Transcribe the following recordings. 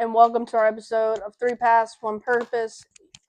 and welcome to our episode of Three Paths, One Purpose,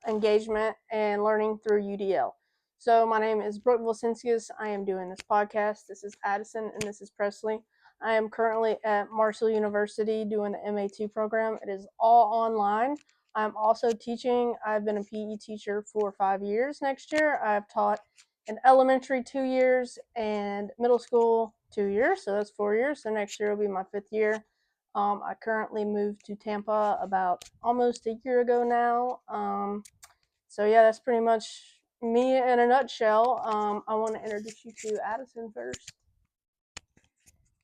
Engagement, and Learning through UDL. So, my name is Brooke Wilsinskis. I am doing this podcast. This is Addison, and this is Presley. I am currently at Marshall University doing the MA2 program. It is all online. I'm also teaching. I've been a PE teacher for 5 years next year. I've taught in elementary 2 years and middle school 2 years, so that's 4 years. So next year will be my 5th year. I currently moved to Tampa about almost a year ago now. So yeah, that's pretty much me in a nutshell. I want to introduce you to Addison first.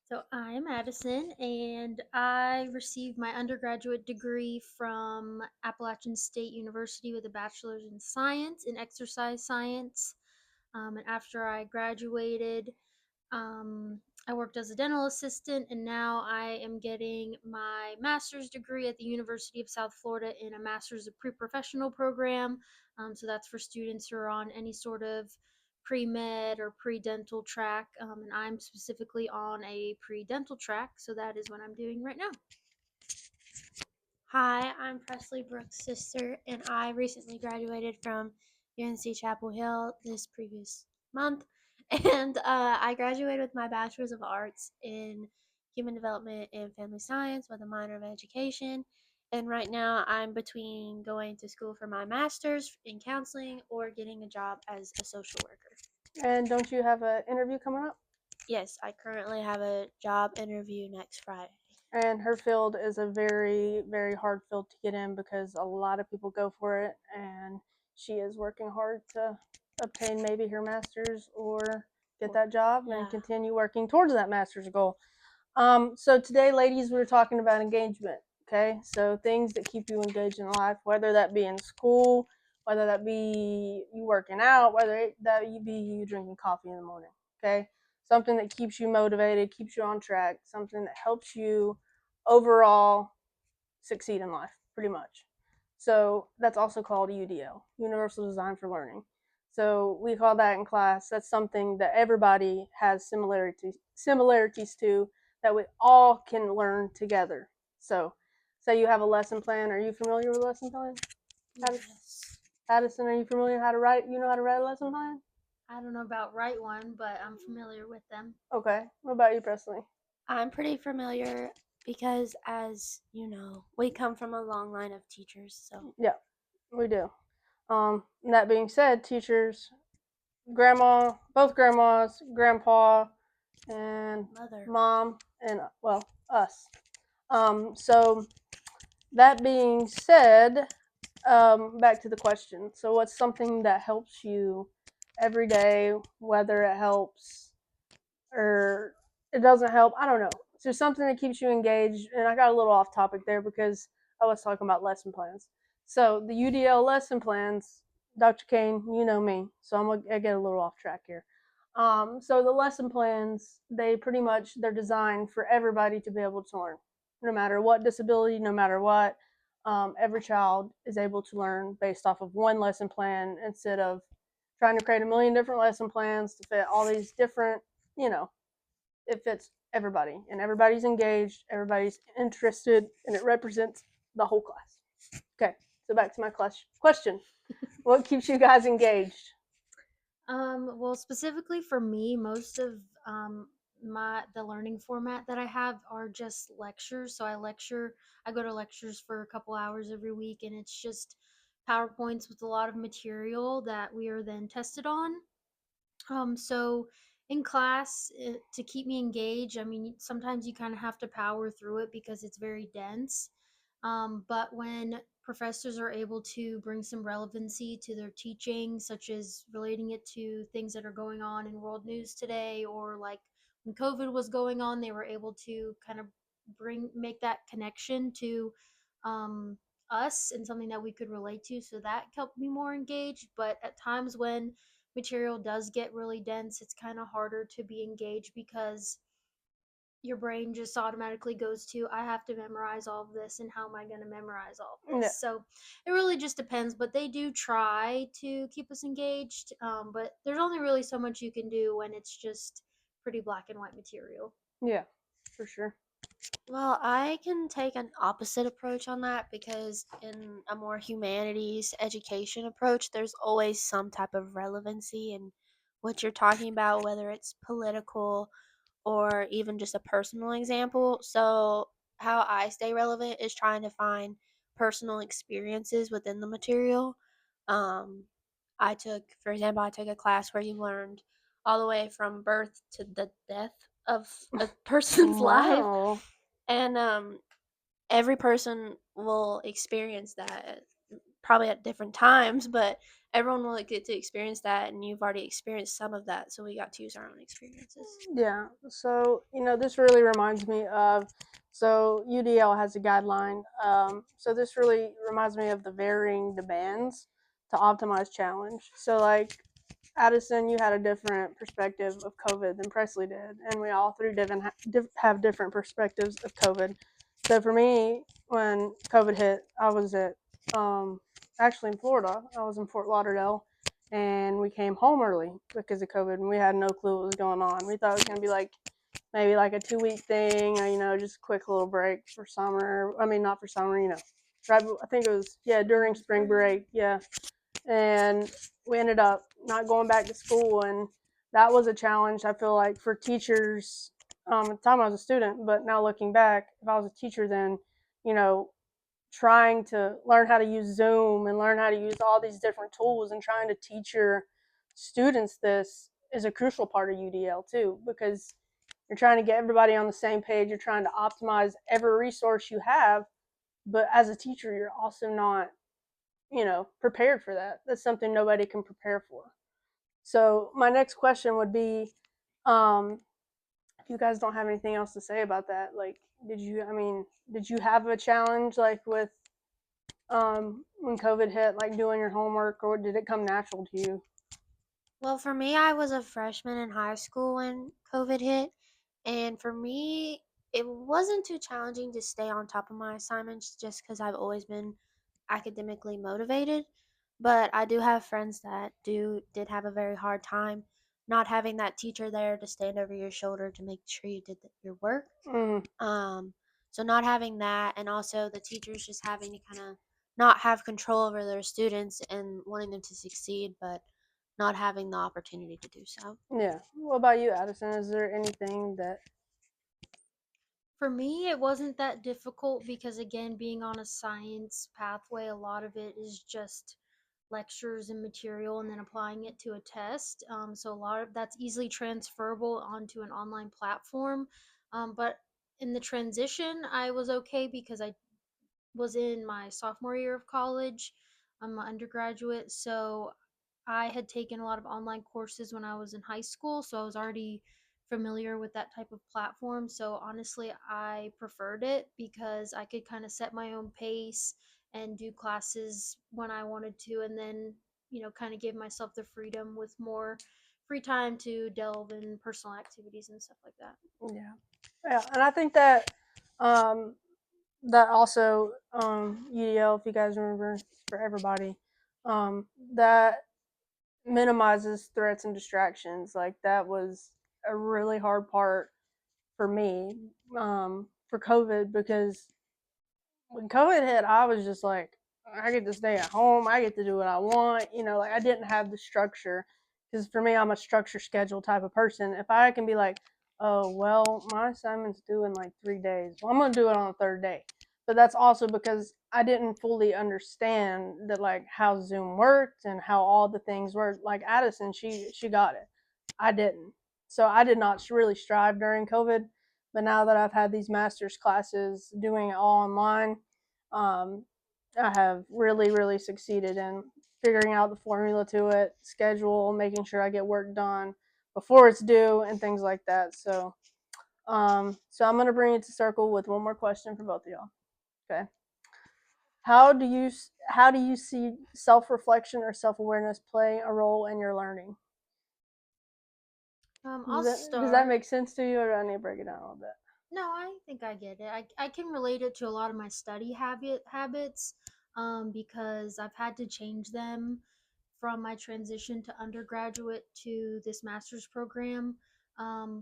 So I'm Addison, and I received my undergraduate degree from Appalachian State University with a bachelor's in science, in exercise science. And after I graduated, um, I worked as a dental assistant, and now I am getting my master's degree at the University of South Florida in a master's of pre-professional program. So that's for students who are on any sort of pre-med or pre-dental track, and I'm specifically on a pre-dental track, so that is what I'm doing right now. Hi, I'm Presley Brooke's sister, and I recently graduated from UNC Chapel Hill this previous month. And I graduated with my Bachelor's of Arts in Human Development and Family Science with a minor of Education. And right now, I'm between going to school for my master's in counseling or getting a job as a social worker. And don't you have an interview coming up? Yes, I currently have a job interview next Friday. And her field is a very, very hard field to get in because a lot of people go for it, and she is working hard to obtain maybe her master's or get that job and continue working towards that master's goal. So today, ladies, we're talking about engagement. Okay, so things that keep you engaged in life, whether that be in school, whether that be you working out, whether that be you drinking coffee in the morning. Okay, something that keeps you motivated, keeps you on track, something that helps you overall succeed in life, pretty much. So that's also called UDL, Universal Design for Learning. So we call that in class. That's something that everybody has similarities to, that we all can learn together. So, say you have a lesson plan. Are you familiar with a lesson plan? Yes. Addison, are you familiar how to write? You know how to write a lesson plan? I don't know about write one, but I'm familiar with them. Okay. What about you, Presley? I'm pretty familiar because, as you know, we come from a long line of teachers. So Yeah, we do. That being said, teachers, grandma, both grandmas, grandpa, and mom, and well, us. So that being said, back to the question. So, what's something that helps you every day, whether it helps or it doesn't help? I don't know. So, something that keeps you engaged. And I got a little off topic there because I was talking about lesson plans. So, the UDL lesson plans, Dr. Kane, you know me. So, I get a little off track here. So, the lesson plans, they're designed for everybody to be able to learn, no matter what disability, no matter what. Every child is able to learn based off of one lesson plan instead of trying to create a million different lesson plans to fit all these different, you know, it fits everybody and everybody's engaged, everybody's interested, and it represents the whole class. Okay, so back to my question. What keeps you guys engaged? Well, specifically for me, most of the learning format that I have are just lectures. So I go to lectures for a couple hours every week, and it's just PowerPoints with a lot of material that we are then tested on. So in class, to keep me engaged, I mean, sometimes you kind of have to power through it because it's very dense. But when professors are able to bring some relevancy to their teaching, such as relating it to things that are going on in world news today, or like when COVID was going on, they were able to kind of make that connection to um, us and something that we could relate to. So that kept me more engaged. But at times when material does get really dense, it's kind of harder to be engaged because your brain just automatically goes to, I have to memorize all of this, and how am I going to memorize all of this? Yeah. So it really just depends, but they do try to keep us engaged. But there's only really so much you can do when it's just pretty black and white material. Yeah, for sure. Well, I can take an opposite approach on that because in a more humanities education approach, there's always some type of relevancy in what you're talking about, whether it's political or even just a personal example. So, how I stay relevant is trying to find personal experiences within the material. Um, for example, I took a class where you learned all the way from birth to the death of a person's life, Wow. and every person will experience that probably at different times, but everyone will get to experience that, and you've already experienced some of that, so we got to use our own experiences. Yeah. So, this really reminds me of, so UDL has a guideline. So this really reminds me of the varying demands to optimize challenge. So, like, Addison, you had a different perspective of COVID than Presley did, and we all three have different perspectives of COVID. So for me, when COVID hit, I was um, actually in Florida. I was in Fort Lauderdale, and we came home early because of COVID, and we had no clue what was going on. We thought it was gonna be like maybe like a 2 week thing, or just a quick little break for summer. I mean, not for summer, right? I think it was during spring break, yeah. And we ended up not going back to school, and that was a challenge. I feel like for teachers, at the time I was a student, but now looking back, if I was a teacher then, you know trying to learn how to use Zoom and learn how to use all these different tools and trying to teach your students this is a crucial part of UDL too, because you're trying to get everybody on the same page. You're trying to optimize every resource you have, but as a teacher, you're also not, prepared for that. That's something nobody can prepare for. So my next question would be, um, if you guys don't have anything else to say about that, like, did you have a challenge like with when COVID hit, like doing your homework, or did it come natural to you? Well, for me, I was a freshman in high school when COVID hit. And for me, it wasn't too challenging to stay on top of my assignments just because I've always been academically motivated. But I do have friends that did have a very hard time not having that teacher there to stand over your shoulder to make sure you did your work. Mm, Um, so not having that, and also the teachers just having to kind of not have control over their students and wanting them to succeed, but not having the opportunity to do so. yeah. What about you, Addison? Is there anything that? For me, it wasn't that difficult because, again, being on a science pathway, a lot of it is just lectures and material and then applying it to a test. So, a lot of that's easily transferable onto an online platform. But in the transition, I was okay because I was in my sophomore year of college. I'm an undergraduate, so I had taken a lot of online courses when I was in high school, so I was already familiar with that type of platform. So honestly, I preferred it because I could kind of set my own pace and do classes when I wanted to, and then, kind of give myself the freedom with more free time to delve in personal activities and stuff like that. Yeah, yeah, and I think that um, that also UDL, if you guys remember, for everybody, that minimizes threats and distractions. Like that was a really hard part for me for COVID, because when COVID hit, I was just like, I get to stay at home. I get to do what I want. Like I didn't have the structure, because for me, I'm a structure schedule type of person. If I can be like, oh, well, my assignment's due in like 3 days, well, I'm going to do it on the third day. But that's also because I didn't fully understand that, like, how Zoom worked and how all the things worked. Like Addison, she got it. I didn't. So I did not really strive during COVID. But now that I've had these master's classes doing it all online, um, I have really, really succeeded in figuring out the formula to it, schedule, making sure I get work done before it's due, and things like that. So I'm gonna bring it to circle with one more question for both of y'all. Okay, how do you see self reflection or self awareness playing a role in your learning? I'll Does that start. make sense to you, or do I need to break it down a little bit? No, I think I get it. I can relate it to a lot of my study habits, because I've had to change them from my transition to undergraduate to this master's program.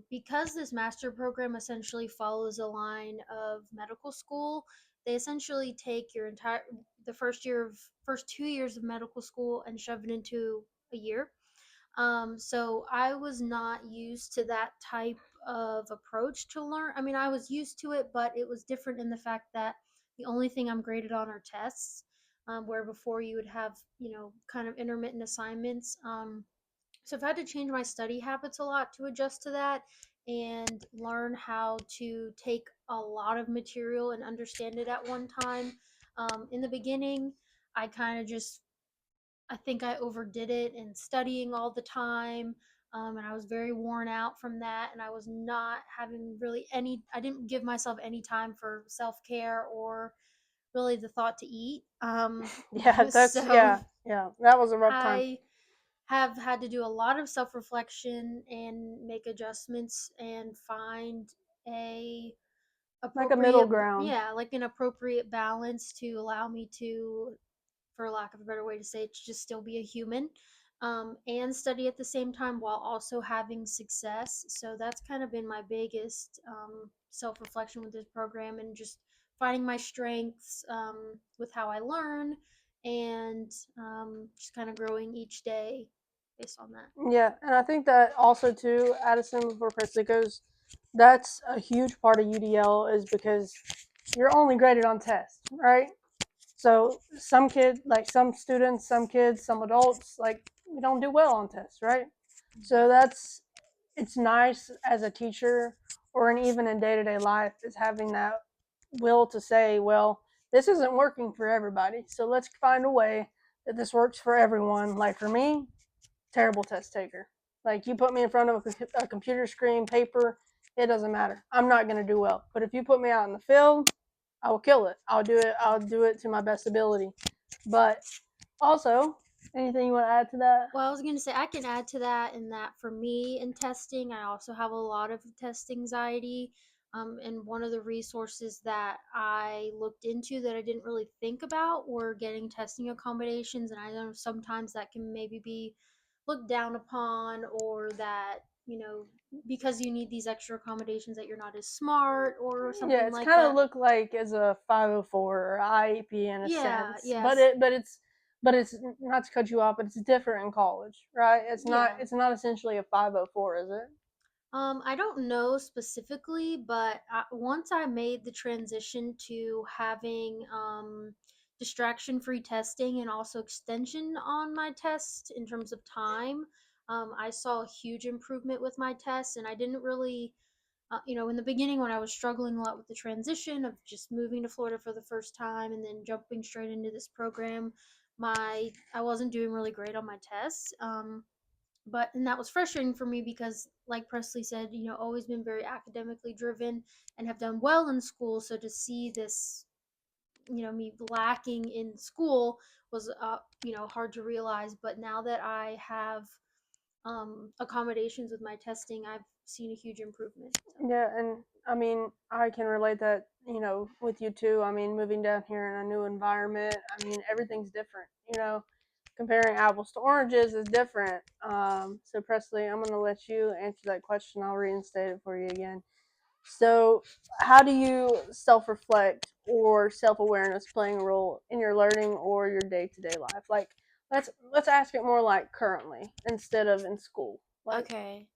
Because this master program essentially follows a line of medical school, they essentially take your entire the first 2 years of medical school and shove it into a year. So I was not used to that type of approach to learn. I mean, I was used to it, but it was different in the fact that the only thing I'm graded on are tests, where before you would have, kind of intermittent assignments. So I've had to change my study habits a lot to adjust to that and learn how to take a lot of material and understand it at one time. In the beginning, I kind of just I think I overdid it in studying all the time. And I was very worn out from that. And I was not having really I didn't give myself any time for self care or really the thought to eat. Yeah, that's So yeah. That was a rough time. I have had to do a lot of self reflection and make adjustments and find a Like a middle appropriate, ground. yeah, like an appropriate balance to allow me to, for lack of a better way to say it, to just still be a human, and study at the same time while also having success. So that's kind of been my biggest self reflection with this program, and just finding my strengths with how I learn, and just kind of growing each day based on that. Yeah, and I think that also too, Addison, before Presley goes, that's a huge part of UDL is because you're only graded on tests, right? So some students, some kids, some adults, like we don't do well on tests, right? So it's nice as a teacher or even in day to day life is having that will to say, well, this isn't working for everybody, so let's find a way that this works for everyone. Like for me, terrible test taker. Like you put me in front of a computer screen, paper, it doesn't matter. I'm not going to do well. But if you put me out in the field, I will kill it. I'll do it. I'll do it to my best ability. But also, anything you want to add to that? Well, I was going to say I can add to that in that for me in testing, I also have a lot of test anxiety. And one of the resources that I looked into that I didn't really think about were getting testing accommodations. And I know sometimes that can maybe be looked down upon, or that, because you need these extra accommodations, that you're not as smart or Yeah, something it's like kind of that. look like as a 504 or IEP in a Yeah, sense, but yes. it's not to cut you off, but it's different in college, right? Yeah. It's not essentially a 504, is it? I don't know specifically, but once I made the transition to having distraction free testing and also extension on my test in terms of time, I saw a huge improvement with my tests. And I didn't really, in the beginning when I was struggling a lot with the transition of just moving to Florida for the first time and then jumping straight into this program, I wasn't doing really great on my tests. But and that was frustrating for me because, like Presley said, always been very academically driven and have done well in school. So to see this, me lacking in school was hard to realize. But now that I have accommodations with my testing, I've seen a huge improvement. So. Yeah, and I mean, I can relate that, with you too. I mean, moving down here in a new environment, I mean, everything's different, comparing apples to oranges is different. So Presley, I'm going to let you answer that question. I'll reinstate it for you again. So, how do you self reflect or self awareness playing a role in your learning or your day to day life? Like, let's ask it more like currently instead of in school. Like, Okay.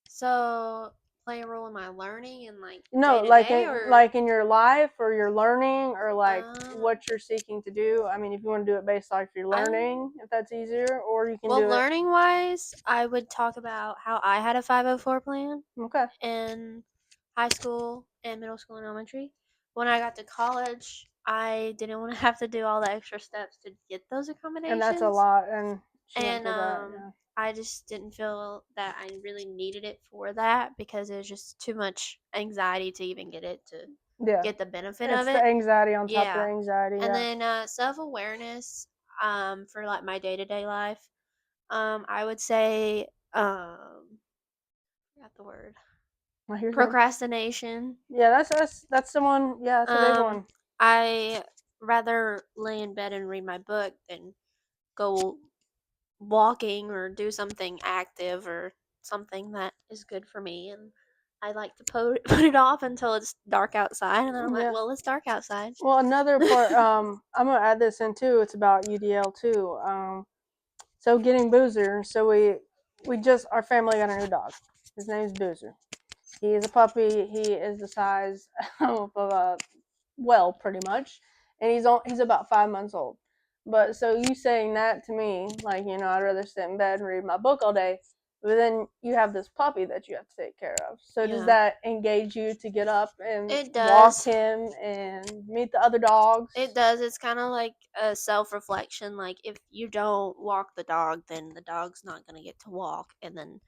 So play a role in my learning and like no, day to day, or like in your life or your learning or like um what you're seeking to do. I mean, if you want to do it based off your I learning, if that's easier, or you can well, do it. learning wise, I would talk about how I had a 504 plan Okay, in high school and middle school and elementary. When I got to college, I didn't want to have to do all the extra steps to get those and that's a accommodations. lot, and she went And through that. Yeah. I just didn't feel that I really needed it for that because it was just too much anxiety to even get it to Yeah, get the benefit of it's the it. anxiety on top of the Yeah. anxiety. And Yeah. then self-awareness for like my day-to-day life. I would say forgot the word. Well, you're good. Procrastination. Yeah, that's the one. Yeah, that's a big Um one. I rather lay in bed and read my book than go walking or do something active or something that is good for me, and I like to put it off until it's dark outside, and then I'm like, Yeah. well, it's dark outside. Well, another part, I'm gonna add this in too. It's about UDL too. So getting Boozer. So we just our family got a new dog. His name's Boozer. He is a puppy. He is the size of a well, pretty much, and he's about 5 months old. But so you saying that to me, like, you know, I'd rather sit in bed and read my book all day. But then you have this puppy that you have to take care of. So does Yeah. that engage you to get up and It walk does. him and meet the other dogs? It does. It's kind of like a self-reflection. Like, if you don't walk the dog, then the dog's not going to get to walk, and then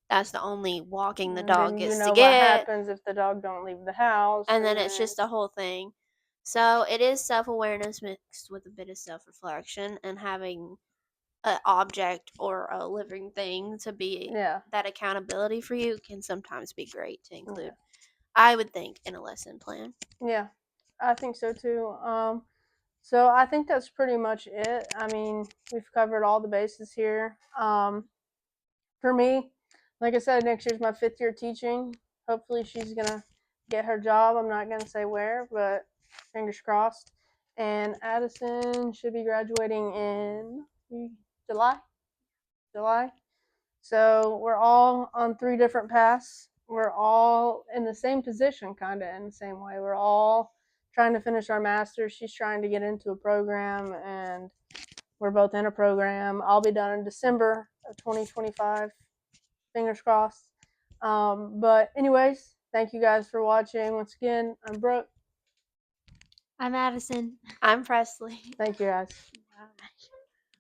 that's the only walking the And dog then you gets know to what get, happens if the dog don't leave the house. and then it's just a whole thing. So it is self-awareness mixed with a bit of self-reflection, and having an object or a living thing to be yeah, that accountability for you can sometimes be great to include. yeah, I would think in a lesson plan. yeah, I think so too. So I think that's pretty much it. I mean, we've covered all the bases here. For me, like I said, next year's my 5th year teaching. Hopefully, she's gonna get her job. I'm not gonna say where, but fingers crossed. And Addison should be graduating in July. July. So we're all on 3 different paths. We're all in the same position, kind of in the same way. We're all trying to finish our master's. She's trying to get into a program, and we're both in a program. I'll be done in December of 2025. Fingers crossed. But anyways, thank you guys for watching. Once again, I'm Brooke. I'm Addison. I'm Presley. Thank you guys. Bye.